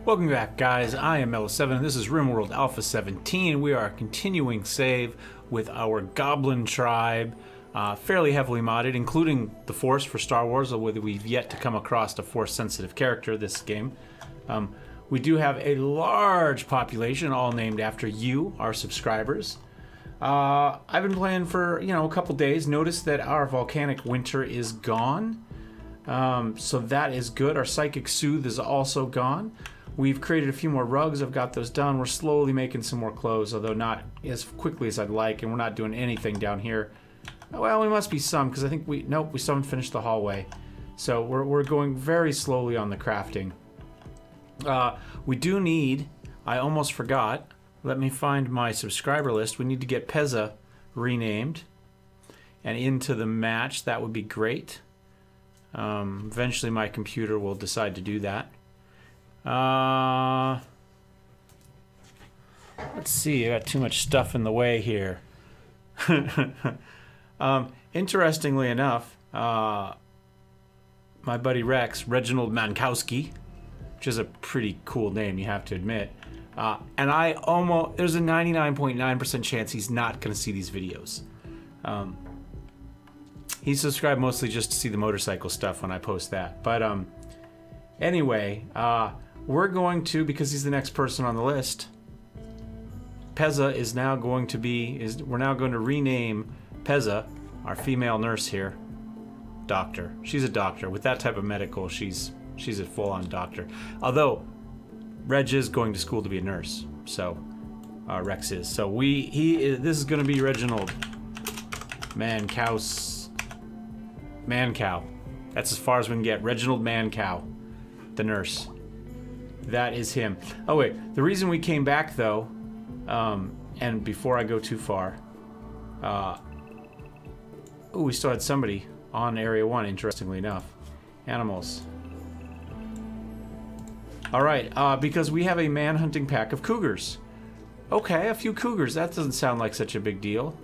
Welcome back, guys. I am Mello7 and this is Rimworld Alpha 17. We are continuing save with our Goblin tribe, fairly heavily modded, including the Force for Star Wars, although we've yet to come across a Force-sensitive character this game. We do have a large population, all named after you, our subscribers. I've been playing for, a couple days. Noticed that our volcanic winter is gone. So that is good. Our psychic soothe is also gone. We've created a few more rugs. I've got those done. We're slowly making some more clothes, although not as quickly as I'd like, and we're not doing anything down here. Well, we must be some, because I think we still haven't finished the hallway. So we're going very slowly on the crafting. We do need, I almost forgot, let me find my subscriber list. We need to get Pezza renamed and into the match. That would be great. Eventually my computer will decide to do that. Let's see, I got too much stuff in the way here. Interestingly enough, my buddy Rex, Reginald Mankowski, which is a pretty cool name, you have to admit, and there's a 99.9% chance he's not going to see these videos. He's subscribed mostly just to see the motorcycle stuff when I post that. But anyway, we're going to, because he's the next person on the list, Pezza is now going to be, we're now going to rename Pezza, our female nurse here, doctor. She's a doctor. With that type of medical, she's a full-on doctor. Although, Reg is going to school to be a nurse, so Rex is. So this is going to be Reginald Mancow. That's as far as we can get. Reginald Mancow, the nurse. That is him. Oh wait, the reason we came back though, and before I go too far, we still had somebody on Area 1, interestingly enough. Animals. Alright, because we have a man-hunting pack of cougars. Okay, a few cougars. That doesn't sound like such a big deal.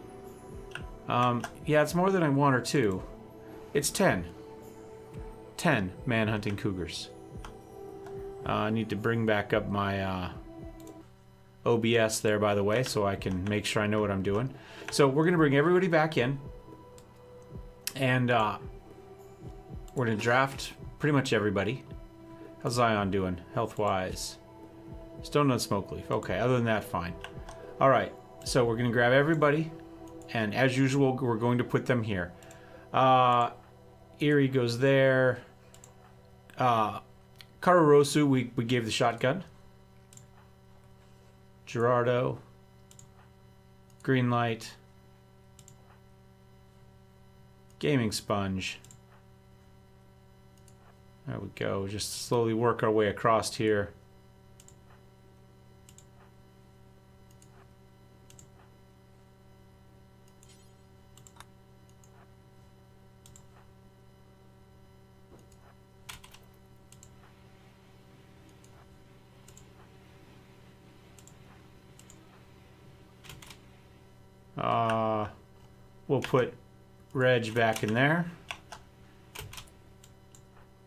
Yeah, it's more than I want or two. It's 10. 10 man-hunting cougars. I need to bring back up my OBS there, by the way, so I can make sure I know what I'm doing. So we're going to bring everybody back in. And we're going to draft pretty much everybody. How's Zion doing, health-wise? Stone and smoke leaf. Okay, other than that, fine. Alright, so we're going to grab everybody. And as usual, we're going to put them here. Erie goes there. Kararosu, we gave the shotgun. Gerardo. Greenlight. Gaming sponge. There we go. Just slowly work our way across here. We'll put Reg back in there.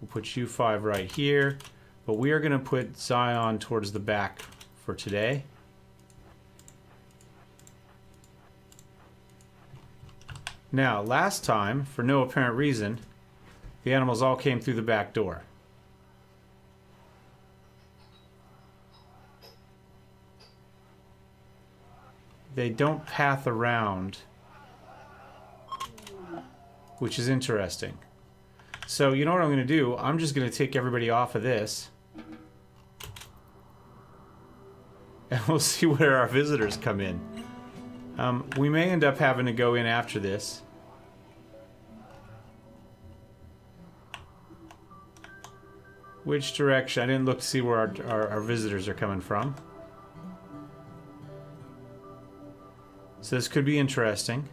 We'll put you 5 right here. But we are going to put Zion towards the back for today. Now, last time, for no apparent reason, the animals all came through the back door. They don't path around, which is interesting. So you know what I'm going to do? I'm just going to take everybody off of this. And we'll see where our visitors come in. We may end up having to go in after this. Which direction? I didn't look to see where our visitors are coming from. So this could be interesting.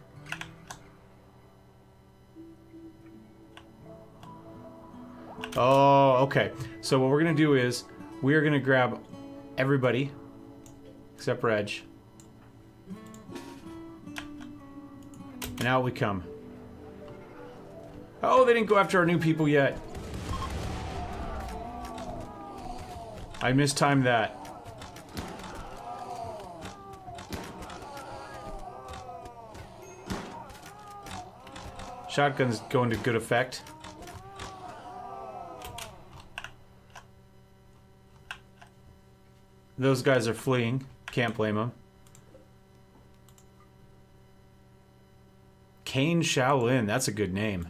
Oh, okay. So what we're going to do is we are going to grab everybody except Reg. And out we come. Oh, they didn't go after our new people yet. I mistimed that. Shotgun's going to good effect. Those guys are fleeing. Can't blame them. Kane Shaolin. That's a good name.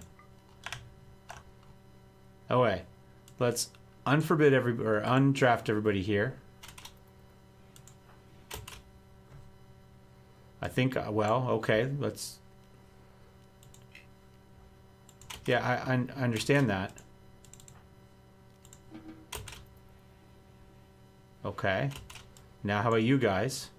Oh wait. Let's unforbid or undraft everybody here. I think, well, okay, let's... Yeah, I understand that. Okay. Now how about you guys?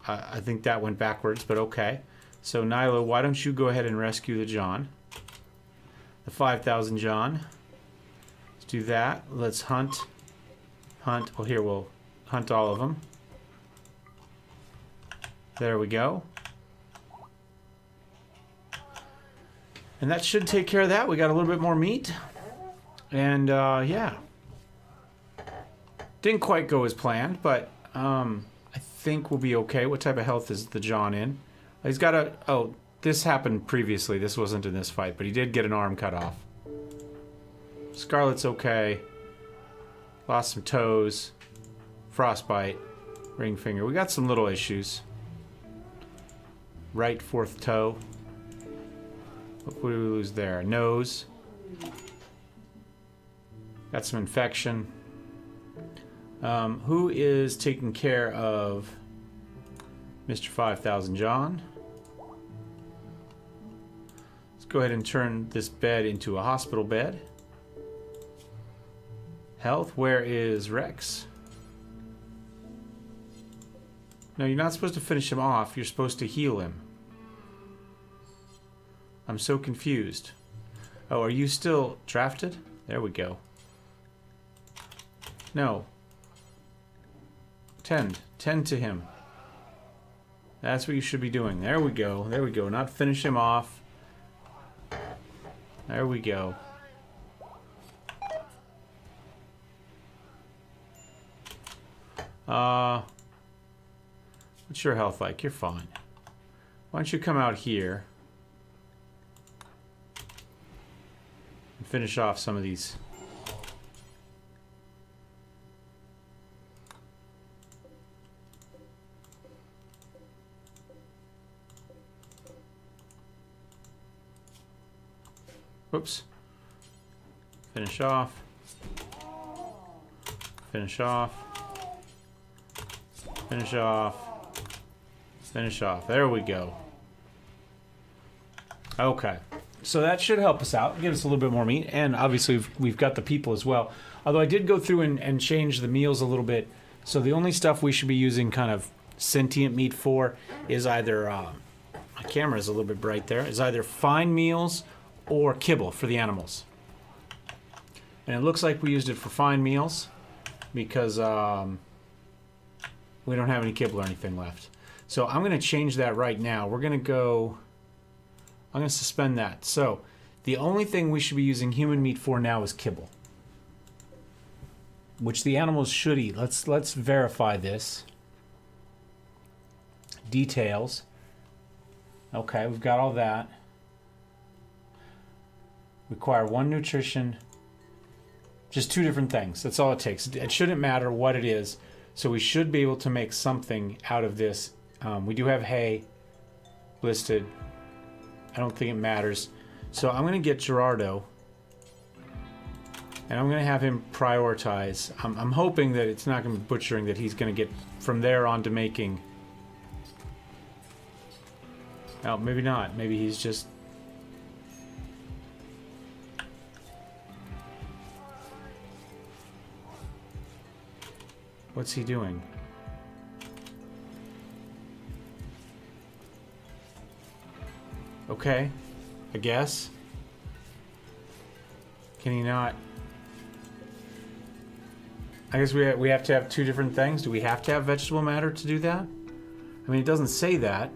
I think that went backwards, but okay. So Nyla, why don't you go ahead and rescue the John? The 5,000 John. Let's do that. Let's hunt. Hunt. Well, here, we'll hunt all of them. There we go. And that should take care of that. We got a little bit more meat. And, yeah. Didn't quite go as planned, but, I think we'll be okay. What type of health is the John in? He's got a... Oh, this happened previously. This wasn't in this fight, but he did get an arm cut off. Scarlet's okay. Lost some toes. Frostbite. Ring finger. We got some little issues. Right fourth toe. What did we lose there? Nose. Got some infection. Who is taking care of Mr. 5,000 John? Let's go ahead and turn this bed into a hospital bed. Health, where is Rex? No, you're not supposed to finish him off. You're supposed to heal him. I'm so confused. Oh, are you still drafted? There we go. No. Tend to him. That's what you should be doing. There we go. There we go. Not finish him off. There we go. What's your health like? You're fine. Why don't you come out here and finish off some of these. Whoops. Finish off. Finish off. Finish off. Finish off. There we go. Okay. So that should help us out. Give us a little bit more meat. And obviously we've got the people as well. Although I did go through and change the meals a little bit. So the only stuff we should be using kind of sentient meat for is either... my camera is a little bit bright there. Is either fine meals or kibble for the animals. And it looks like we used it for fine meals because we don't have any kibble or anything left. So I'm going to change that right now. We're going to go... I'm going to suspend that. So the only thing we should be using human meat for now is kibble, which the animals should eat. Let's verify this. Details. Okay, we've got all that. Require 1 nutrition. Just 2 different things. That's all it takes. It shouldn't matter what it is. So we should be able to make something out of this. We do have hay listed. I don't think it matters. So I'm going to get Gerardo. And I'm going to have him prioritize. I'm hoping that it's not going to be butchering, that he's going to get from there on to making... Oh, maybe not. Maybe he's just... What's he doing? Okay, I guess. Can he not? I guess we have to have 2 different things. Do we have to have vegetable matter to do that? I mean, it doesn't say that.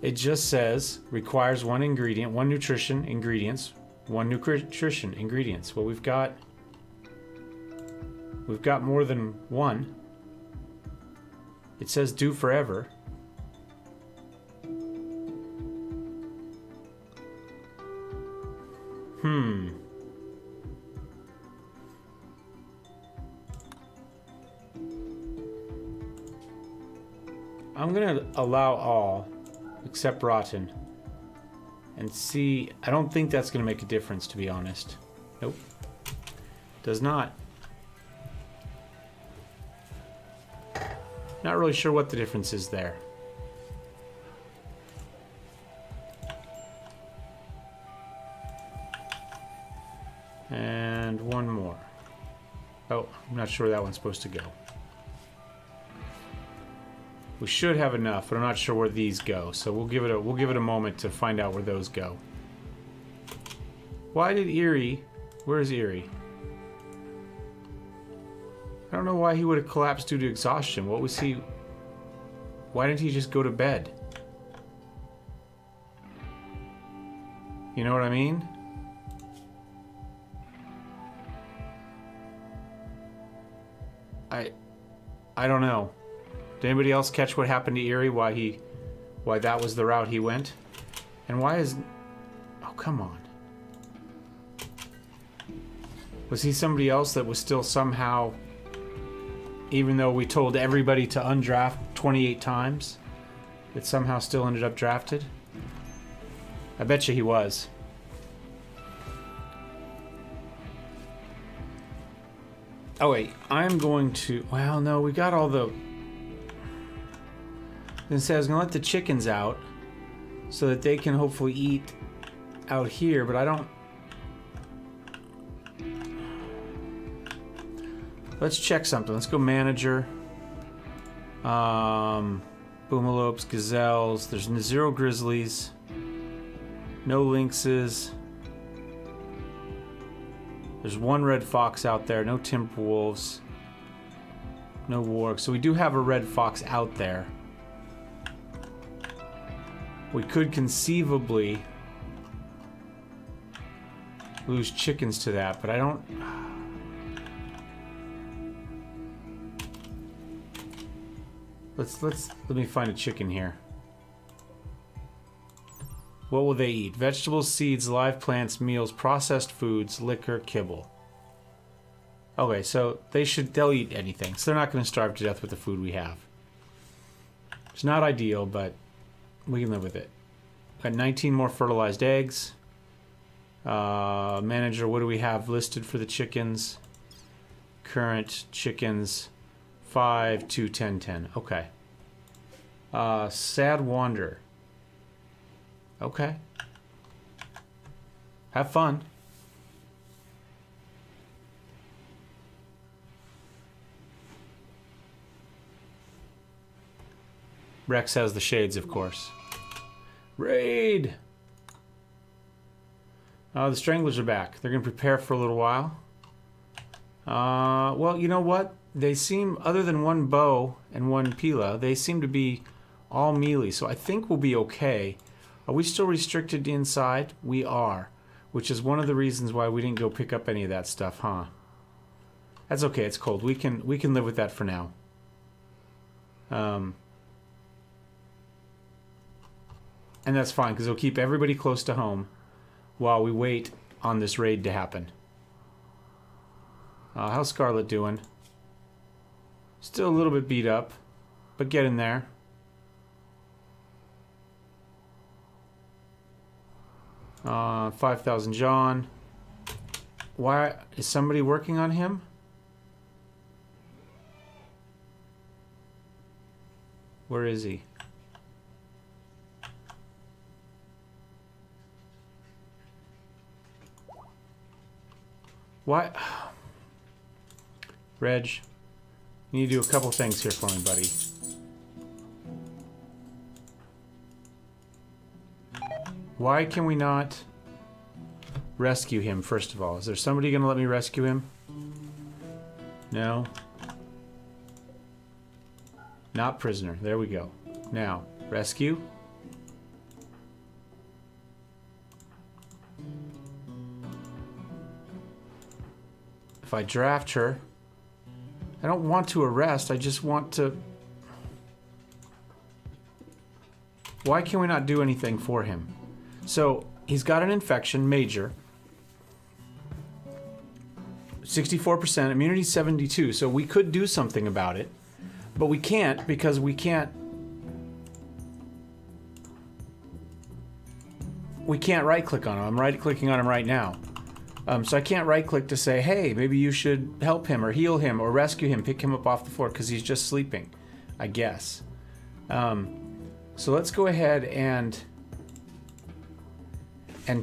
It just says requires one ingredient, one nutrition ingredients, one nutrition ingredients. Well, we've got more than one. It says do forever. I'm gonna allow all except rotten and see. I don't think that's gonna make a difference, to be honest. Nope, does not. Not really sure what the difference is there. And one more. Oh, I'm not sure where that one's supposed to go. We should have enough, but I'm not sure where these go. So we'll give it a moment to find out where those go. Why did Erie? Where's Erie? I don't know why he would have collapsed due to exhaustion. What was he? Why didn't he just go to bed? You know what I mean? I don't know. Did anybody else catch what happened to Erie? Why that was the route he went? And why is... Oh, come on. Was he somebody else that was still somehow... Even though we told everybody to undraft 28 times, it somehow still ended up drafted? I bet you he was. Oh wait, I'm going to... Well, no, we got all the... I was going to let the chickens out so that they can hopefully eat out here, but I don't... Let's check something. Let's go manager. Boomalopes, gazelles. There's 0 grizzlies. No lynxes. There's 1 red fox out there. No timber wolves. No wargs. So we do have a red fox out there. We could conceivably lose chickens to that, but I don't... Let me find a chicken here. What will they eat? Vegetables, seeds, live plants, meals, processed foods, liquor, kibble. Okay, so they'll eat anything. So they're not going to starve to death with the food we have. It's not ideal, but we can live with it. Got 19 more fertilized eggs. Manager, what do we have listed for the chickens? Current chickens, 5, 2, 10, 10. Okay. Sad Wanderer. Okay. Have fun. Rex has the shades, of course. Raid! The Stranglers are back. They're going to prepare for a little while. Well, you know what? They seem, other than 1 bow and 1 pila, they seem to be all melee, so I think we'll be okay. Are we still restricted inside? We are, which is one of the reasons why we didn't go pick up any of that stuff, huh? That's okay, it's cold. We can live with that for now. And that's fine, because it'll keep everybody close to home while we wait on this raid to happen. How's Scarlet doing? Still a little bit beat up, but getting there. Uh, 5,000 John. Why is somebody working on him? Where is he? Why? Reg, you need to do a couple things here for me, buddy. Why can we not rescue him, first of all? Is there somebody going to let me rescue him? No. Not prisoner. There we go. Now, rescue. If I draft her, I don't want to arrest, I just want to... Why can we not do anything for him? So, he's got an infection, major. 64%, immunity 72, so we could do something about it. But we can't, because we can't... We can't right-click on him. I'm right-clicking on him right now. So I can't right-click to say, hey, maybe you should help him or heal him or rescue him, pick him up off the floor, because he's just sleeping, I guess. So let's go ahead and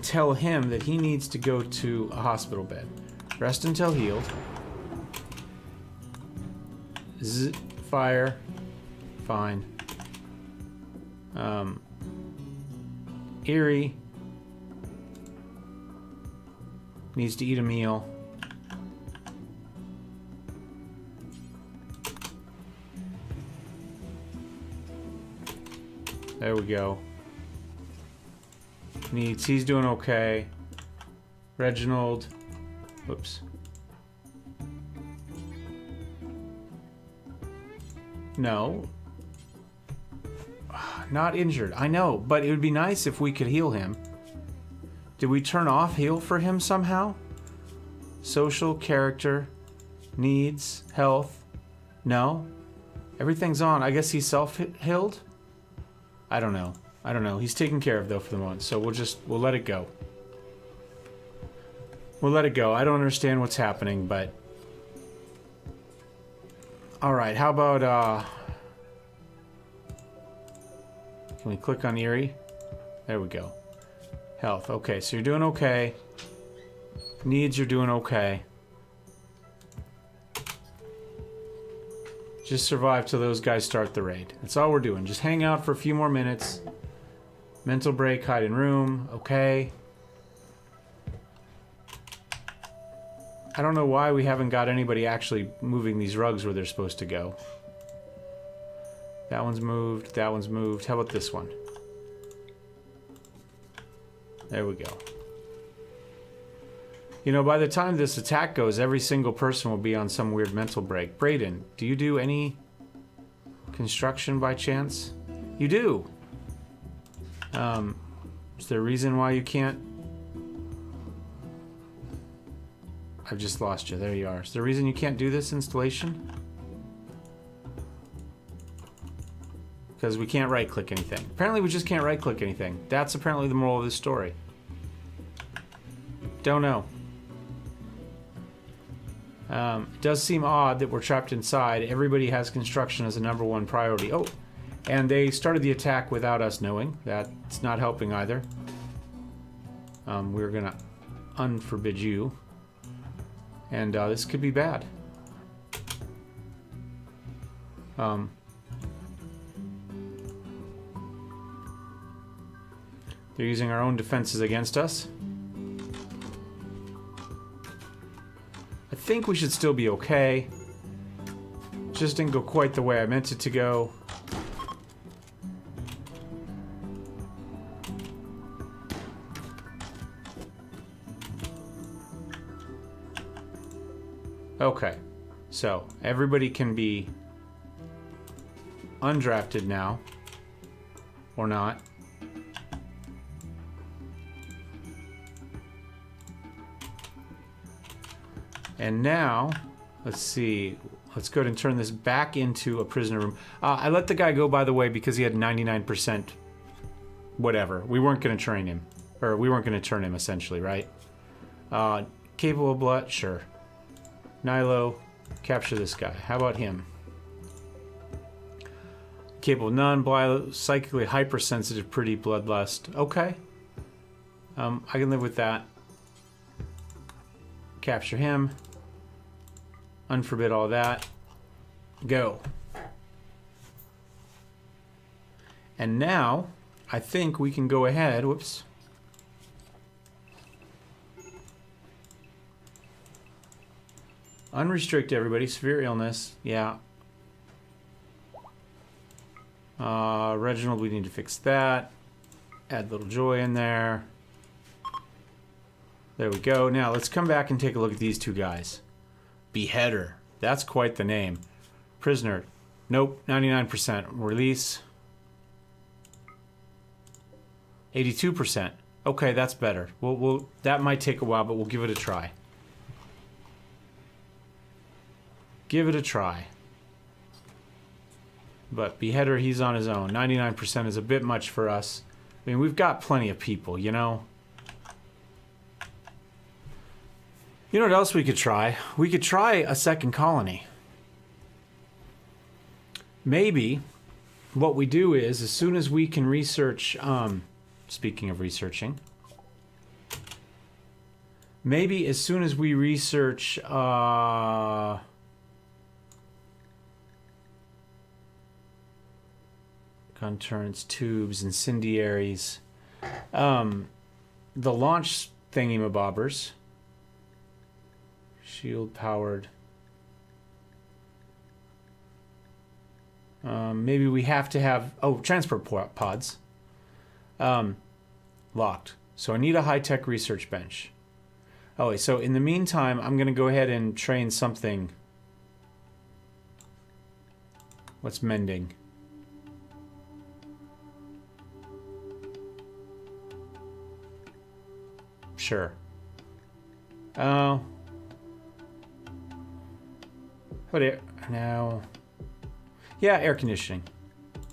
tell him that he needs to go to a hospital bed. Rest until healed. Fire. Fine. Eerie. Needs to eat a meal. There we go. He's doing okay. Reginald. Whoops. No. Not injured. I know, but it would be nice if we could heal him. Did we turn off heal for him somehow? Social, character, needs, health. No? Everything's on. I guess he's self-healed? I don't know. I don't know. He's taken care of though for the moment, so we'll let it go. We'll let it go. I don't understand what's happening, but... Alright, how about, Can we click on Eerie? There we go. Health. Okay, so you're doing okay. Needs, you're doing okay. Just survive till those guys start the raid. That's all we're doing. Just hang out for a few more minutes. Mental break, hide in room. Okay. I don't know why we haven't got anybody actually moving these rugs where they're supposed to go. That one's moved. That one's moved. How about this one? There we go. You know, by the time this attack goes, every single person will be on some weird mental break. Brayden, do you do any construction by chance? You do! Is there a reason why you can't? I've just lost you. There you are. Is there a reason you can't do this installation? Because we can't right-click anything. Apparently we just can't right-click anything. That's apparently the moral of this story. Don't know. It does seem odd that we're trapped inside. Everybody has construction as a #1 priority. Oh, and they started the attack without us knowing. That's not helping either. We're gonna unforbid you. And this could be bad. They're using our own defenses against us. I think we should still be okay. Just didn't go quite the way I meant it to go. Okay, so everybody can be undrafted now, or not. And now, let's see, let's go ahead and turn this back into a prisoner room. I let the guy go, by the way, because he had 99% whatever. We weren't going to train him, or we weren't going to turn him, essentially, right? Capable of blood, sure. Nilo, capture this guy. How about him? Capable of none, psychically hypersensitive, pretty bloodlust. Okay. I can live with that. Capture him. Unforbid all that. Go. And now, I think we can go ahead. Whoops. Unrestrict everybody. Severe illness. Yeah. Reginald, we need to fix that. Add Little Joy in there. There we go. Now, let's come back and take a look at these two guys. Beheader. That's quite the name. Prisoner. Nope. 99%. Release. 82%. Okay, that's better. That might take a while, but we'll give it a try. Give it a try. But Beheader, he's on his own. 99% is a bit much for us. I mean, we've got plenty of people, you know? You know what else we could try? We could try a second colony. Maybe what we do is, as soon as we can research, speaking of researching, maybe as soon as we research, gun turrets, tubes, incendiaries, the launch thingy-mabobbers, shield-powered. Maybe we have to have... Oh, transport pods. Locked. So I need a high-tech research bench. Oh, so in the meantime, I'm going to go ahead and train something. What's mending? Sure. Oh. What air? Now. Yeah, air conditioning.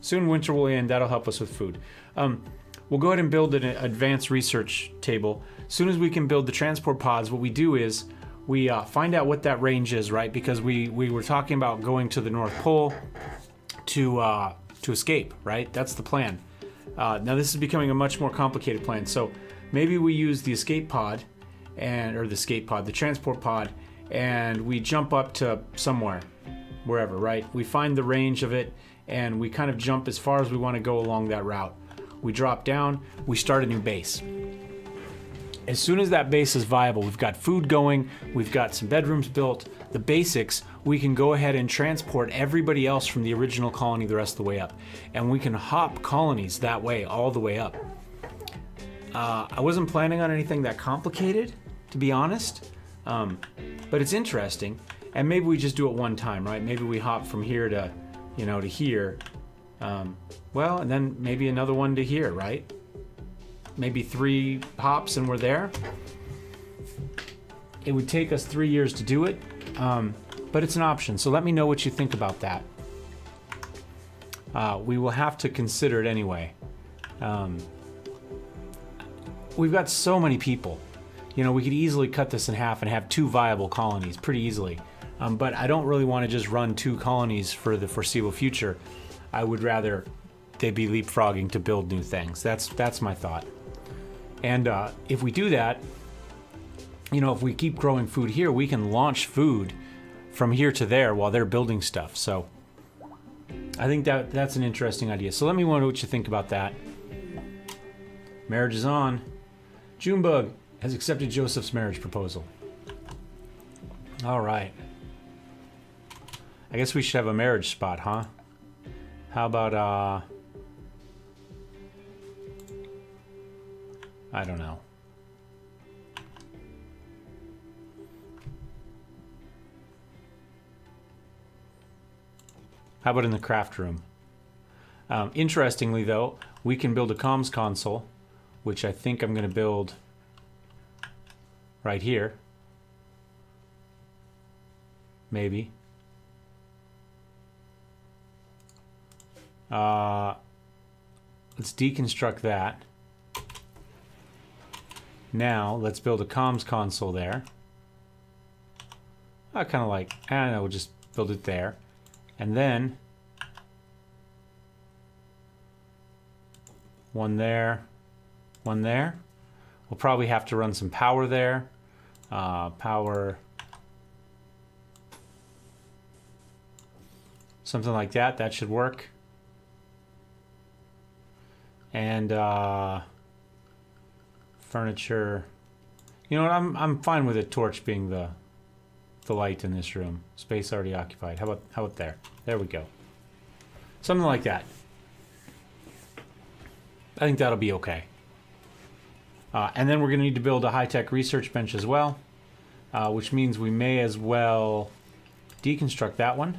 Soon winter will end. That'll help us with food. We'll go ahead and build an advanced research table. As soon as we can build the transport pods, what we do is we find out what that range is, right? Because we were talking about going to the North Pole to escape, right? That's the plan. Now this is becoming a much more complicated plan. So maybe we use the escape pod, the transport pod, and we jump up to somewhere, wherever, right? We find the range of it, and we kind of jump as far as we want to go along that route. We drop down, we start a new base. As soon as that base is viable, we've got food going, we've got some bedrooms built, the basics, we can go ahead and transport everybody else from the original colony the rest of the way up. And we can hop colonies that way, all the way up. I wasn't planning on anything that complicated, to be honest, but it's interesting. And maybe we just do it one time, right? Maybe we hop from here to, to here. Well, and then maybe another one to here, right? Maybe 3 hops and we're there. It would take us 3 years to do it, but it's an option. So let me know what you think about that. We will have to consider it anyway. We've got so many people. We could easily cut this in half and have 2 viable colonies pretty easily. But I don't really want to just run 2 colonies for the foreseeable future. I would rather they be leapfrogging to build new things. That's my thought. And if we do that, if we keep growing food here, we can launch food from here to there while they're building stuff. So I think that's an interesting idea. So let me know what you think about that. Marriage is on. Junebug has accepted Joseph's marriage proposal. All right. I guess we should have a marriage spot, huh? How about, I don't know. How about in the craft room? Interestingly, though, we can build a comms console, which I think I'm going to build right here. Maybe. Let's deconstruct that. Now, let's build a comms console there. I kind of like, I don't know, we'll just build it there. And then, one there, one there. We'll probably have to run some power there. Power, something like that. That should work. And furniture. You know what? I'm fine with a torch being the light in this room. Space already occupied. How about there? There we go. Something like that. I think that'll be okay. And then we're going to need to build a high-tech research bench as well. which means we may as well deconstruct that one.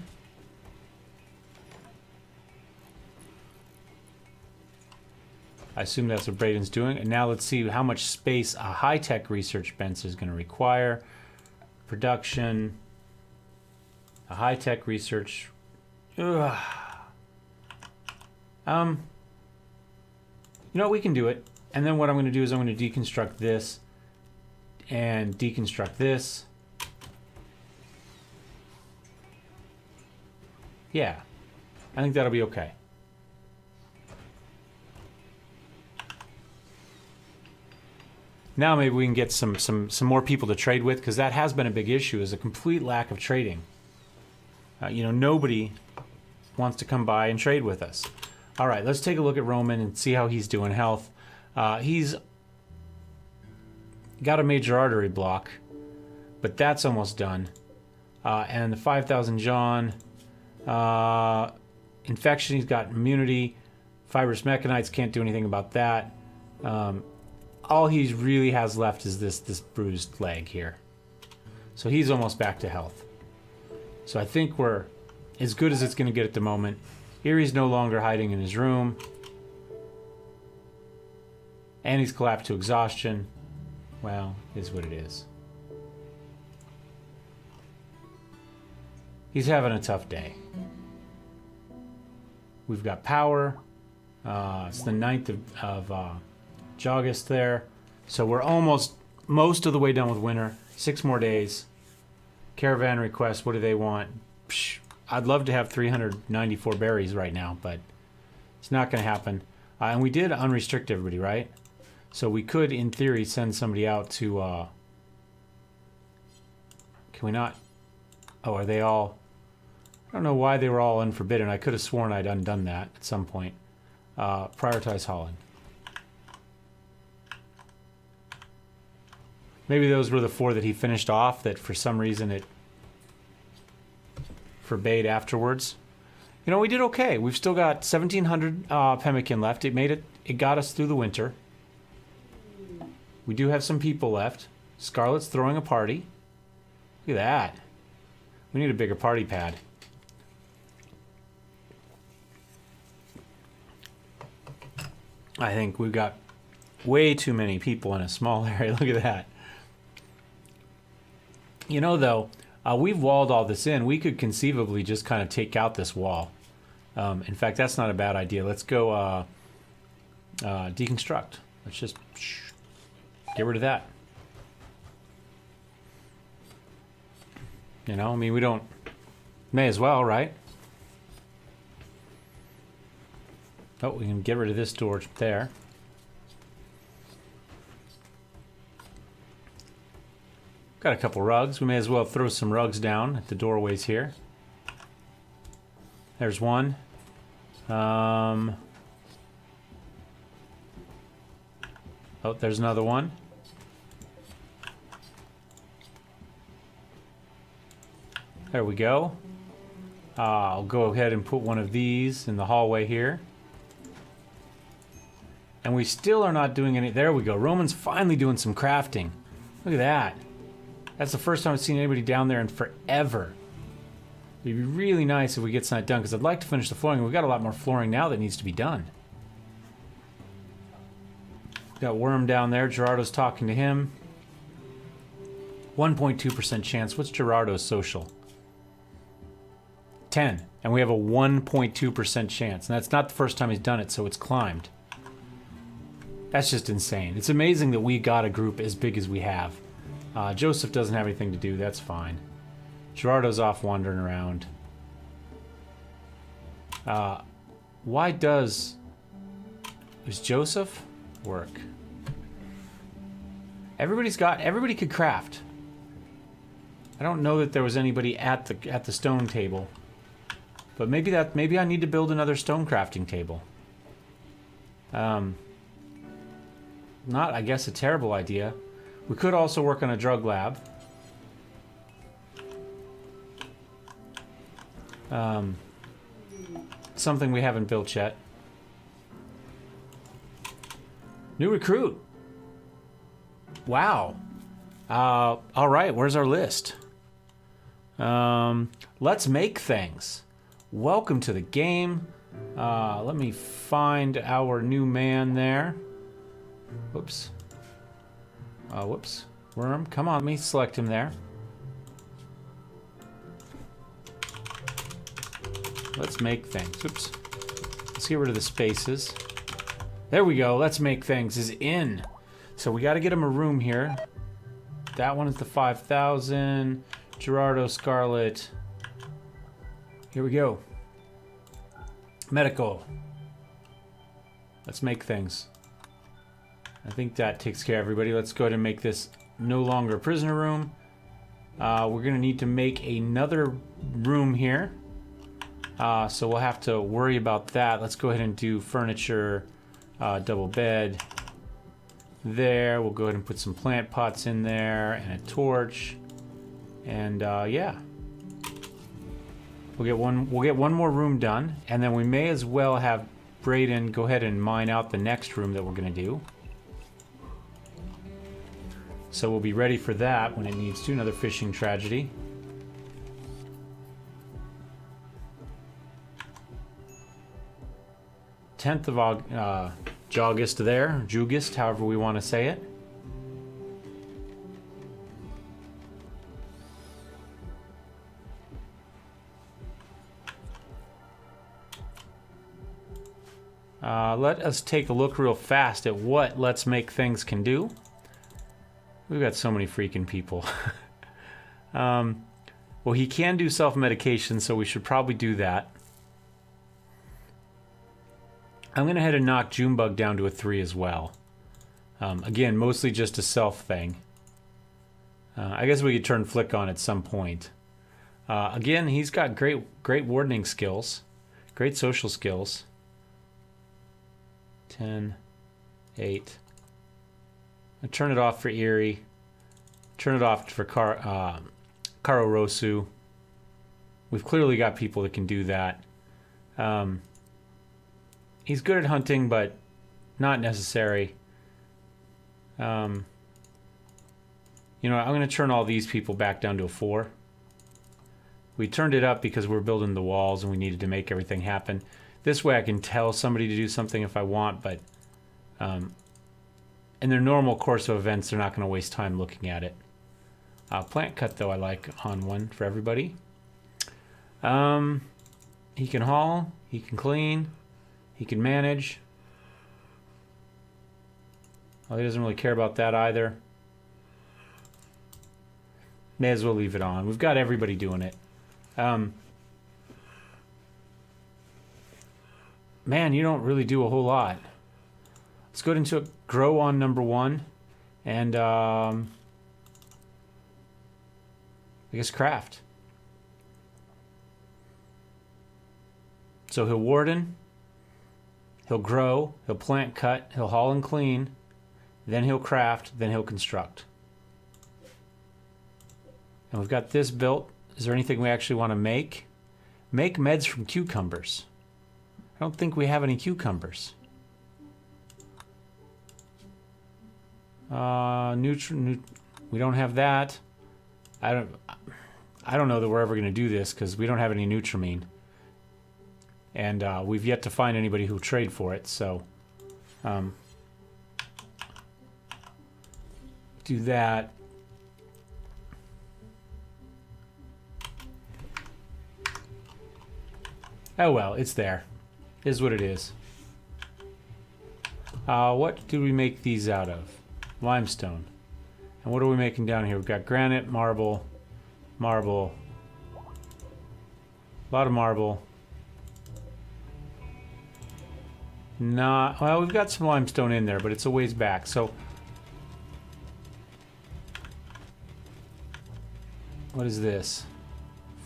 I assume that's what Braden's doing. And now let's see how much space a high-tech research bench is going to require. Production. A high-tech research. Ugh. You know what? We can do it. And then what I'm going to do is I'm going to deconstruct this and deconstruct this. Yeah. I think that'll be okay. Now maybe we can get some more people to trade with, because that has been a big issue, is a complete lack of trading. You know, nobody wants to come by and trade with us. All right, let's take a look at Roman and see how he's doing health. He's got a major artery block, but that's almost done. And the 5,000 John, infection, he's got immunity. Fibrous mechanites, can't do anything about that. All he really has left is this bruised leg here. So he's almost back to health. So I think we're as good as it's going to get at the moment. Erie's no longer hiding in his room. And he's collapsed to exhaustion. Well, is what it is. He's having a tough day. We've got power. It's the 9th of August there. So we're almost most of the way done with winter. 6 more days. Caravan request, what do they want? Psh, I'd love to have 394 berries right now, but it's not going to happen. And we did unrestrict everybody, right? So we could, in theory, send somebody out to... Can we not? Oh, are they all... I don't know why they were all unforbidden. I could have sworn I'd undone that at some point. Prioritize hauling. Maybe those were the 4 that he finished off that for some reason it forbade afterwards. You know, we did okay. We've still got 1,700 pemmican left. It got us through the winter. We do have some people left. Scarlet's throwing a party. Look at that. We need a bigger party pad. I think we've got way too many people in a small area. Look at that. You know, though, we've walled all this in. We could conceivably just kind of take out this wall. In fact, that's not a bad idea. Let's go deconstruct. Let's just get rid of that. You know, I mean, we don't... May as well, right? Oh, we can get rid of this door there. Got a couple rugs. We may as well throw some rugs down at the doorways here. There's one. Oh, there's another one. There we go. I'll go ahead and put one of these in the hallway here. And we still are not doing any... There we go. Roman's finally doing some crafting. Look at that. That's the first time I've seen anybody down there in forever. It'd be really nice if we get some of that done, because I'd like to finish the flooring. We've got a lot more flooring now that needs to be done. Got Worm down there. Gerardo's talking to him. 1.2% chance. What's Gerardo's social? 10. And we have a 1.2% chance. And that's not the first time he's done it, so it's climbed. That's just insane. It's amazing that we got a group as big as we have. Joseph doesn't have anything to do. That's fine. Gerardo's off wandering around. Why does Joseph work? Everybody could craft. I don't know that there was anybody at the stone table, but maybe I need to build another stone crafting table. Not, I guess, a terrible idea. We could also work on a drug lab. Something we haven't built yet. New recruit. Wow. All right, where's our list? Let's make things. Welcome to the game. Let me find our new man there. Whoops. Whoops. Worm, come on, let me select him there. Let's make things. Oops. Let's get rid of the spaces. There we go. Let's make things is in. So we got to get him a room here. That one is the 5,000. Gerardo Scarlet. Here we go. Medical. Let's make things. I think that takes care of everybody. Let's go ahead and make this no longer a prisoner room. We're going to need to make another room here. So we'll have to worry about that. Let's go ahead and do furniture, double bed. There, we'll go ahead and put some plant pots in there and a torch. And yeah. We'll get one more room done, and then we may as well have Brayden go ahead and mine out the next room that we're going to do. So we'll be ready for that when it needs to. Another fishing tragedy. 10th of August there, Jugist, however we want to say it. Let us take a look real fast at what Let's Make Things can do. We've got so many freaking people. Well, he can do self-medication, so we should probably do that. I'm going to head and knock Junebug down to a 3 as well. Again, mostly just a self thing. I guess we could turn Flick on at some point. Again, he's got great wardening skills. Great social skills. 10, 8. I'll turn it off for Eerie. Turn it off for Karorosu. We've clearly got people that can do that. He's good at hunting, but not necessary. You know, I'm going to turn all these people back down to a 4. We turned it up because we're building the walls and we needed to make everything happen. This way I can tell somebody to do something if I want, but in their normal course of events, they're not going to waste time looking at it. Plant cut, though, I like on 1 for everybody. He can haul, he can clean, he can manage. Well, he doesn't really care about that either. May as well leave it on. We've got everybody doing it. Man, you don't really do a whole lot. Let's go into grow on number 1. And I guess craft. So he'll warden. He'll grow. He'll plant cut. He'll haul and clean. Then he'll craft. Then he'll construct. And we've got this built. Is there anything we actually want to make? Make meds from cucumbers. I don't think we have any cucumbers. We don't have that. I don't know that we're ever going to do this because we don't have any Nutramine. And we've yet to find anybody who'll trade for it, so do that. Oh well, it's there. Is what it is. What do we make these out of? Limestone. And what are we making down here? We've got granite, marble, marble, a lot of marble. Well, we've got some limestone in there, but it's a ways back. So, what is this?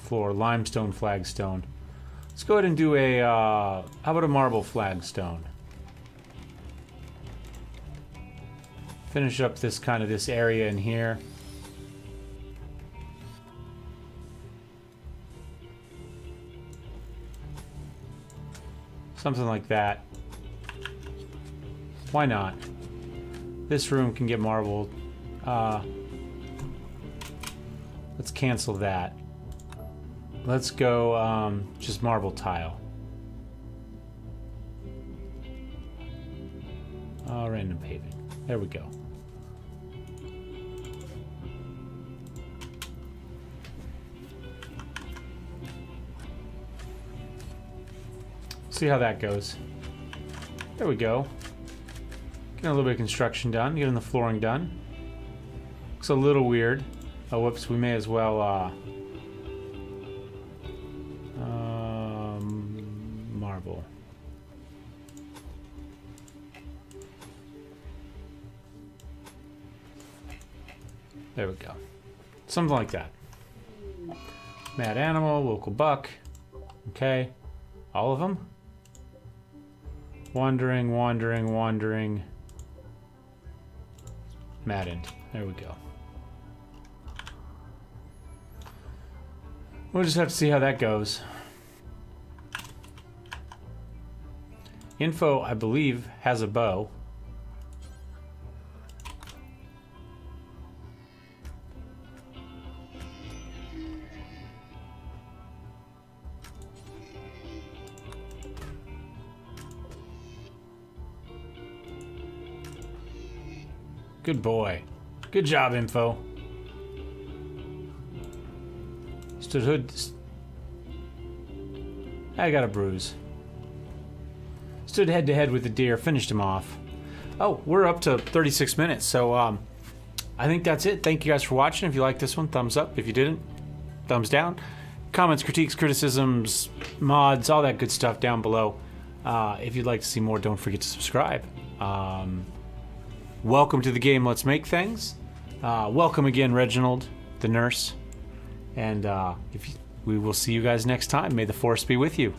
Floor, limestone, flagstone. Let's go ahead and do a, how about a marble flagstone? Finish up this area in here. Something like that. Why not? This room can get marbled. Let's cancel that. Let's go just marble tile. Random paving. There we go. See how that goes. There we go. Getting a little bit of construction done. Getting the flooring done. Looks a little weird. Oh, whoops. We may as well marble. There we go. Something like that. Mad animal, local buck. Okay. All of them? Wandering, wandering, wandering. Maddened. There we go. We'll just have to see how that goes. Info, I believe, has a bow. Good boy. Good job, Info. Stood hood. I got a bruise. Stood head to head with the deer. Finished him off. Oh, we're up to 36 minutes. So I think that's it. Thank you guys for watching. If you liked this one, thumbs up. If you didn't, thumbs down. Comments, critiques, criticisms, mods, all that good stuff down below. If you'd like to see more, don't forget to subscribe. Welcome to the game. Let's make things. Welcome again, Reginald, the nurse. And we will see you guys next time. May the force be with you.